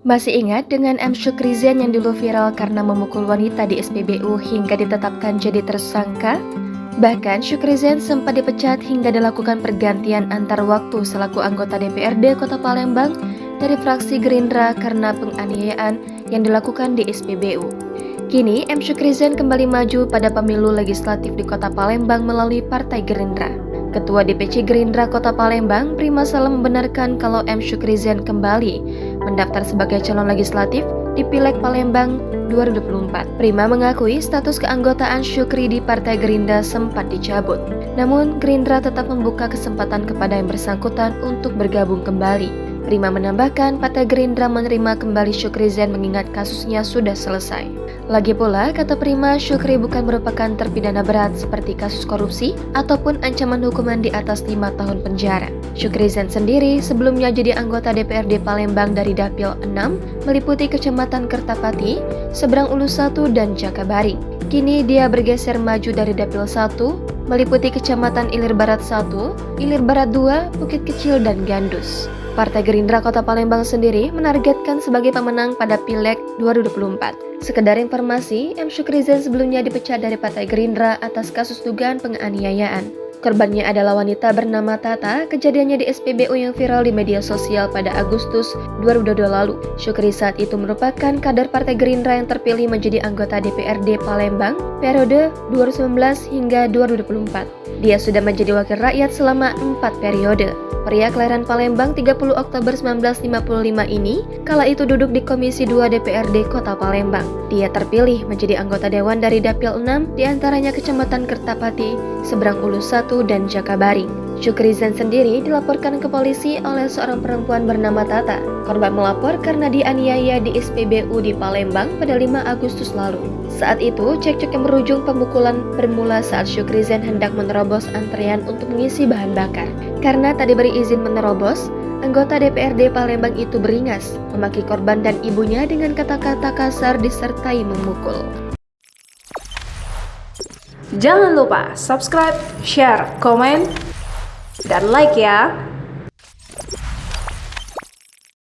Masih ingat dengan M. Syukrizen yang dulu viral karena memukul wanita di SPBU hingga ditetapkan jadi tersangka? Bahkan Syukrizen sempat dipecat hingga dilakukan pergantian antar waktu selaku anggota DPRD Kota Palembang dari fraksi Gerindra karena penganiayaan yang dilakukan di SPBU. Kini M. Syukrizen kembali maju pada pemilu legislatif di Kota Palembang melalui Partai Gerindra. Ketua DPC Gerindra Kota Palembang, Prima Salam membenarkan kalau M. Syukrizen kembali mendaftar sebagai calon legislatif di Pileg Palembang 2024. Prima mengakui status keanggotaan Syukri di Partai Gerindra sempat dicabut. Namun, Gerindra tetap membuka kesempatan kepada yang bersangkutan untuk bergabung kembali. Prima menambahkan Partai Gerindra menerima kembali Syukrizen mengingat kasusnya sudah selesai. Lagi pula, kata Prima, Syukri bukan merupakan terpidana berat seperti kasus korupsi ataupun ancaman hukuman di atas 5 tahun penjara. Syukrizen sendiri sebelumnya jadi anggota DPRD Palembang dari Dapil 6, meliputi Kecamatan Kertapati, Seberang Ulu 1, dan Jakabaring. Kini dia bergeser maju dari Dapil 1, meliputi Kecamatan Ilir Barat 1, Ilir Barat 2, Bukit Kecil, dan Gandus. Partai Gerindra Kota Palembang sendiri menargetkan sebagai pemenang pada Pileg 2024. Sekedar informasi, M. Syukrizen sebelumnya dipecat dari Partai Gerindra atas kasus dugaan penganiayaan. Korbannya adalah wanita bernama Tata, kejadiannya di SPBU yang viral di media sosial pada Agustus 2022 lalu. Syukri saat itu merupakan kader Partai Gerindra yang terpilih menjadi anggota DPRD Palembang periode 2019 hingga 2024. Dia sudah menjadi wakil rakyat selama 4 periode. Pria kelahiran Palembang 30 Oktober 1955 ini kala itu duduk di Komisi 2 DPRD Kota Palembang. Dia terpilih menjadi anggota dewan dari Dapil 6 diantaranya Kecamatan Kertapati, Seberang Ulu 1, dan Jakabaring. Syukrizen sendiri dilaporkan ke polisi oleh seorang perempuan bernama Tata. Korban melapor karena dianiaya di SPBU di Palembang pada 5 Agustus lalu. Saat itu, cekcok yang berujung pemukulan bermula saat Syukrizen hendak menerobos antrean untuk mengisi bahan bakar. Karena tak diberi izin menerobos, anggota DPRD Palembang itu beringas, memaki korban dan ibunya dengan kata-kata kasar disertai memukul. Jangan lupa subscribe, share, komen, dan like ya.